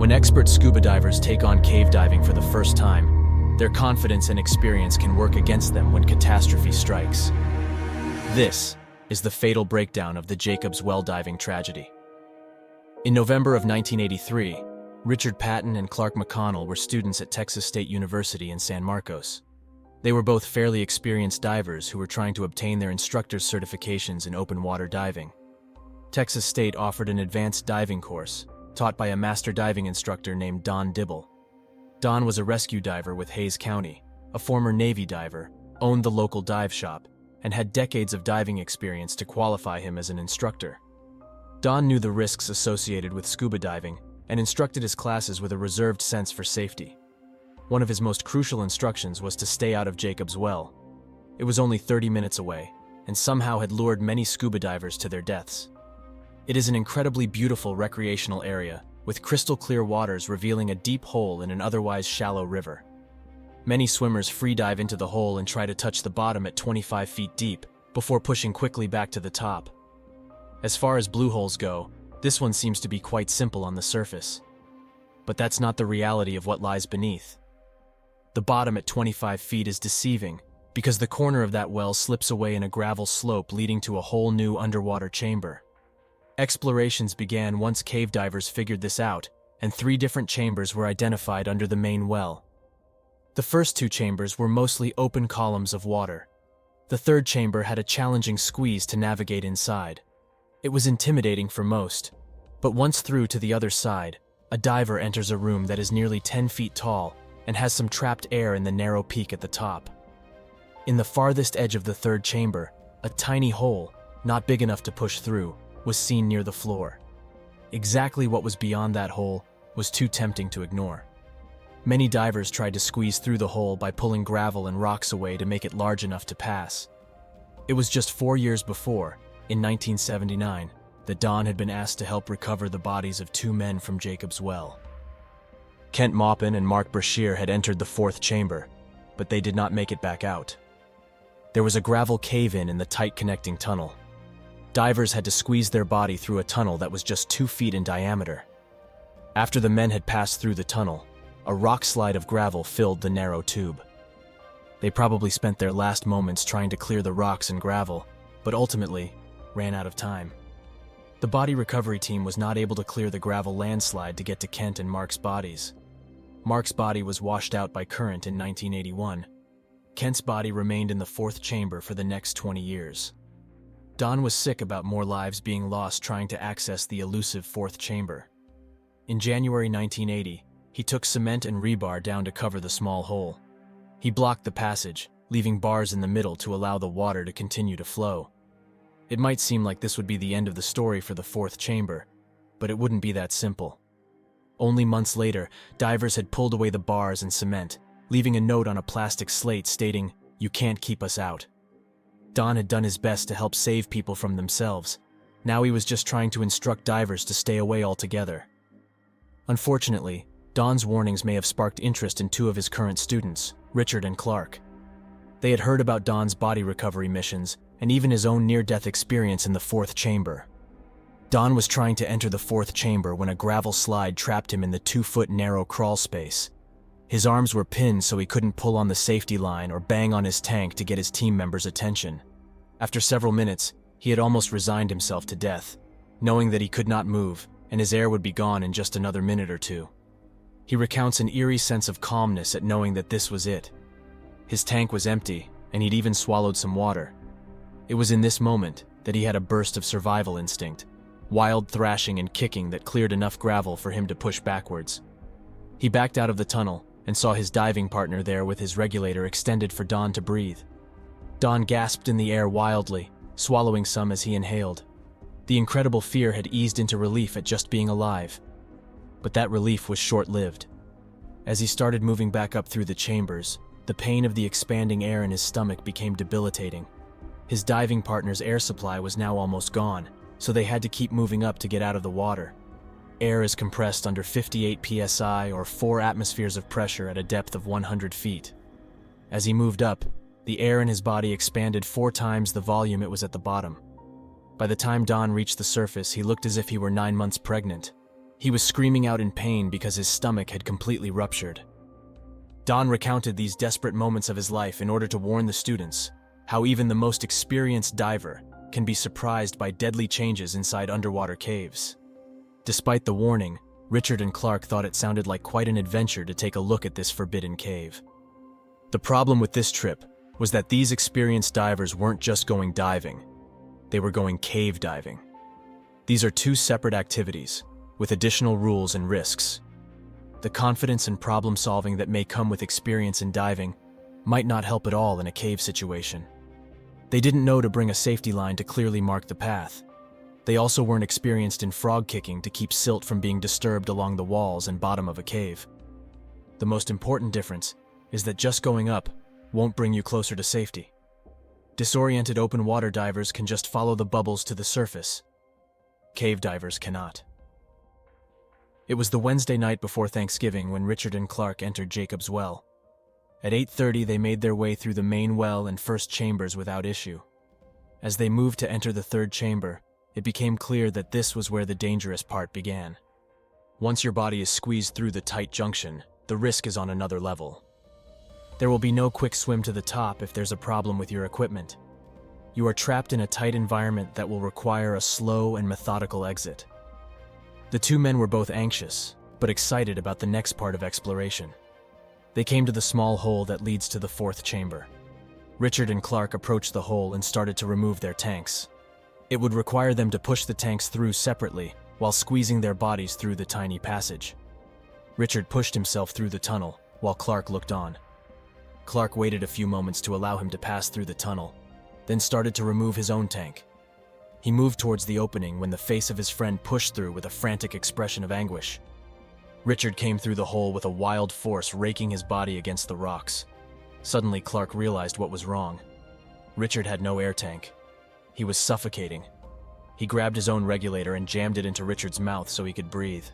When expert scuba divers take on cave diving for the first time, their confidence and experience can work against them when catastrophe strikes. This is the fatal breakdown of the Jacobs Well diving tragedy. In November of 1983, Richard Patton and Clark McConnell were students at Texas State University in San Marcos. They were both fairly experienced divers who were trying to obtain their instructor's certifications in open water diving. Texas State offered an advanced diving course, taught by a master diving instructor named Don Dibble. Don was a rescue diver with Hays County, a former Navy diver, owned the local dive shop, and had decades of diving experience to qualify him as an instructor. Don knew the risks associated with scuba diving and instructed his classes with a reserved sense for safety. One of his most crucial instructions was to stay out of Jacobs Well. It was only 30 minutes away, and somehow had lured many scuba divers to their deaths. It is an incredibly beautiful recreational area, with crystal clear waters revealing a deep hole in an otherwise shallow river. Many swimmers free dive into the hole and try to touch the bottom at 25 feet deep, before pushing quickly back to the top. As far as blue holes go, this one seems to be quite simple on the surface. But that's not the reality of what lies beneath. The bottom at 25 feet is deceiving, because the corner of that well slips away in a gravel slope leading to a whole new underwater chamber. Explorations began once cave divers figured this out, and 3 different chambers were identified under the main well. The first 2 chambers were mostly open columns of water. The third chamber had a challenging squeeze to navigate inside. It was intimidating for most, but once through to the other side, a diver enters a room that is nearly 10 feet tall and has some trapped air in the narrow peak at the top. In the farthest edge of the third chamber, a tiny hole, not big enough to push through, was seen near the floor. Exactly what was beyond that hole was too tempting to ignore. Many divers tried to squeeze through the hole by pulling gravel and rocks away to make it large enough to pass. It was just 4 years before, in 1979, that Don had been asked to help recover the bodies of 2 men from Jacobs Well. Kent Maupin and Mark Brashear had entered the 4th chamber, but they did not make it back out. There was a gravel cave-in in the tight connecting tunnel. Divers had to squeeze their body through a tunnel that was just 2 feet in diameter. After the men had passed through the tunnel, a rock slide of gravel filled the narrow tube. They probably spent their last moments trying to clear the rocks and gravel, but ultimately ran out of time. The body recovery team was not able to clear the gravel landslide to get to Kent and Mark's bodies. Mark's body was washed out by current in 1981. Kent's body remained in the 4th chamber for the next 20 years. Don was sick about more lives being lost trying to access the elusive 4th chamber. In January 1980, he took cement and rebar down to cover the small hole. He blocked the passage, leaving bars in the middle to allow the water to continue to flow. It might seem like this would be the end of the story for the 4th chamber, but it wouldn't be that simple. Only months later, divers had pulled away the bars and cement, leaving a note on a plastic slate stating, "You can't keep us out." Don had done his best to help save people from themselves. Now he was just trying to instruct divers to stay away altogether. Unfortunately, Don's warnings may have sparked interest in 2 of his current students, Richard and Clark. They had heard about Don's body recovery missions and even his own near-death experience in the 4th chamber. Don was trying to enter the 4th chamber when a gravel slide trapped him in the 2-foot narrow crawl space. His arms were pinned so he couldn't pull on the safety line or bang on his tank to get his team members' attention. After several minutes, he had almost resigned himself to death, knowing that he could not move and his air would be gone in just another minute or 2. He recounts an eerie sense of calmness at knowing that this was it. His tank was empty, and he'd even swallowed some water. It was in this moment that he had a burst of survival instinct, wild thrashing and kicking that cleared enough gravel for him to push backwards. He backed out of the tunnel and saw his diving partner there with his regulator extended for Don to breathe. Don gasped in the air wildly, swallowing some as he inhaled. The incredible fear had eased into relief at just being alive. But that relief was short-lived. As he started moving back up through the chambers, the pain of the expanding air in his stomach became debilitating. His diving partner's air supply was now almost gone, so they had to keep moving up to get out of the water. Air is compressed under 58 psi or 4 atmospheres of pressure at a depth of 100 feet. As he moved up, the air in his body expanded 4 times the volume it was at the bottom. By the time Don reached the surface, he looked as if he were 9 months pregnant. He was screaming out in pain because his stomach had completely ruptured. Don recounted these desperate moments of his life in order to warn the students how even the most experienced diver can be surprised by deadly changes inside underwater caves. Despite the warning, Richard and Clark thought it sounded like quite an adventure to take a look at this forbidden cave. The problem with this trip was that these experienced divers weren't just going diving, they were going cave diving. These are two separate activities, with additional rules and risks. The confidence and problem-solving that may come with experience in diving might not help at all in a cave situation. They didn't know to bring a safety line to clearly mark the path. They also weren't experienced in frog kicking to keep silt from being disturbed along the walls and bottom of a cave. The most important difference is that just going up won't bring you closer to safety. Disoriented open water divers can just follow the bubbles to the surface. Cave divers cannot. It was the Wednesday night before Thanksgiving when Richard and Clark entered Jacob's Well. At 8:30, they made their way through the main well and first chambers without issue. As they moved to enter the third chamber, it became clear that this was where the dangerous part began. Once your body is squeezed through the tight junction, the risk is on another level. There will be no quick swim to the top if there's a problem with your equipment. You are trapped in a tight environment that will require a slow and methodical exit. The two men were both anxious, but excited about the next part of exploration. They came to the small hole that leads to the fourth chamber. Richard and Clark approached the hole and started to remove their tanks. It would require them to push the tanks through separately while squeezing their bodies through the tiny passage. Richard pushed himself through the tunnel while Clark looked on. Clark waited a few moments to allow him to pass through the tunnel, then started to remove his own tank. He moved towards the opening when the face of his friend pushed through with a frantic expression of anguish. Richard came through the hole with a wild force, raking his body against the rocks. Suddenly, Clark realized what was wrong. Richard had no air tank. He was suffocating. He grabbed his own regulator and jammed it into Richard's mouth so he could breathe.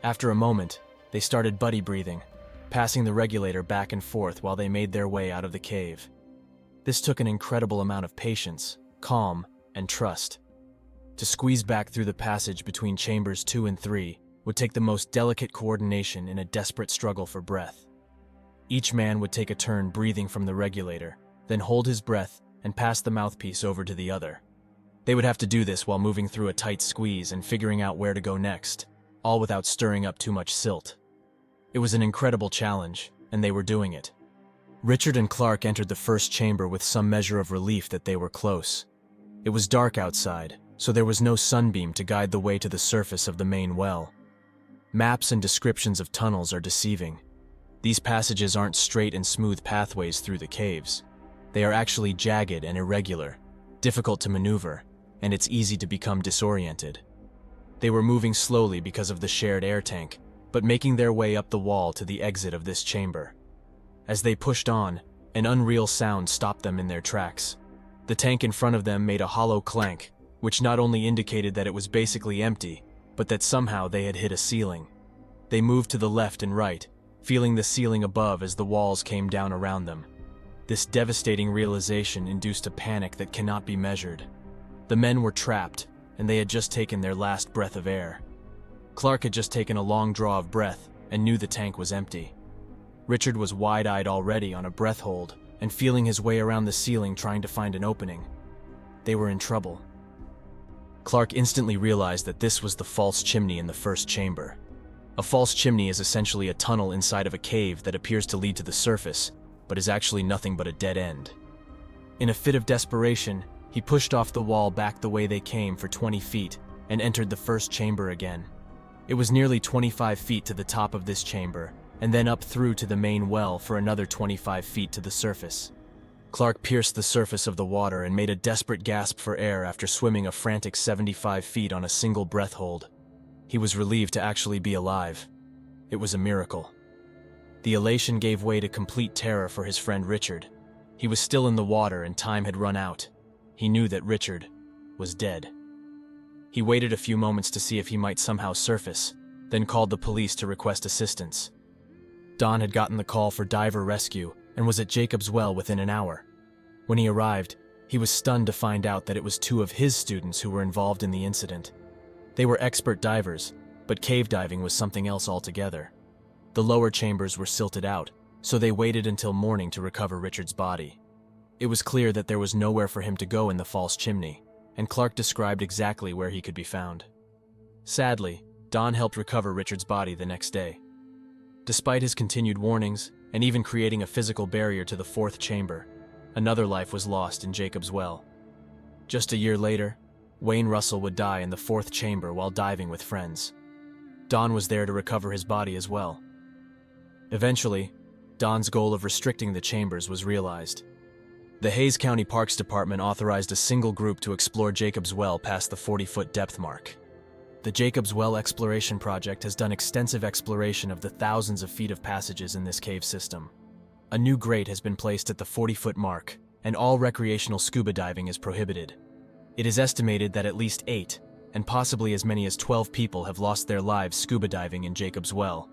After a moment, they started buddy breathing, passing the regulator back and forth while they made their way out of the cave. This took an incredible amount of patience, calm, and trust. To squeeze back through the passage between chambers 2 and 3 would take the most delicate coordination in a desperate struggle for breath. Each man would take a turn breathing from the regulator, then hold his breath and pass the mouthpiece over to the other. They would have to do this while moving through a tight squeeze and figuring out where to go next, all without stirring up too much silt. It was an incredible challenge, and they were doing it. Richard and Clark entered the first chamber with some measure of relief that they were close. It was dark outside, so there was no sunbeam to guide the way to the surface of the main well. Maps and descriptions of tunnels are deceiving. These passages aren't straight and smooth pathways through the caves. They are actually jagged and irregular, difficult to maneuver, and it's easy to become disoriented. They were moving slowly because of the shared air tank, but making their way up the wall to the exit of this chamber. As they pushed on, an unreal sound stopped them in their tracks. The tank in front of them made a hollow clank, which not only indicated that it was basically empty, but that somehow they had hit a ceiling. They moved to the left and right, feeling the ceiling above as the walls came down around them. This devastating realization induced a panic that cannot be measured. The men were trapped, and they had just taken their last breath of air. Clark had just taken a long draw of breath and knew the tank was empty. Richard was wide-eyed already on a breath hold and feeling his way around the ceiling trying to find an opening. They were in trouble. Clark instantly realized that this was the false chimney in the first chamber. A false chimney is essentially a tunnel inside of a cave that appears to lead to the surface, but is actually nothing but a dead end. In a fit of desperation, he pushed off the wall back the way they came for 20 feet and entered the first chamber again. It was nearly 25 feet to the top of this chamber, and then up through to the main well for another 25 feet to the surface. Clark pierced the surface of the water and made a desperate gasp for air after swimming a frantic 75 feet on a single breath hold. He was relieved to actually be alive. It was a miracle. The elation gave way to complete terror for his friend Richard. He was still in the water and time had run out. He knew that Richard was dead. He waited a few moments to see if he might somehow surface, then called the police to request assistance. Don had gotten the call for diver rescue and was at Jacob's Well within an hour. When he arrived, he was stunned to find out that it was two of his students who were involved in the incident. They were expert divers, But cave diving was something else altogether. The lower chambers were silted out, so they waited until morning to recover Richard's body. It was clear that there was nowhere for him to go in the false chimney, and Clark described exactly where he could be found. Sadly, Don helped recover Richard's body the next day. Despite his continued warnings, and even creating a physical barrier to the fourth chamber, another life was lost in Jacob's Well. Just a year later, Wayne Russell would die in the fourth chamber while diving with friends. Don was there to recover his body as well. Eventually, Don's goal of restricting the chambers was realized. The Hays County Parks Department authorized a single group to explore Jacob's Well past the 40-foot depth mark. The Jacob's Well Exploration Project has done extensive exploration of the thousands of feet of passages in this cave system. A new grate has been placed at the 40-foot mark, and all recreational scuba diving is prohibited. It is estimated that at least 8, and possibly as many as 12 people have lost their lives scuba diving in Jacob's Well.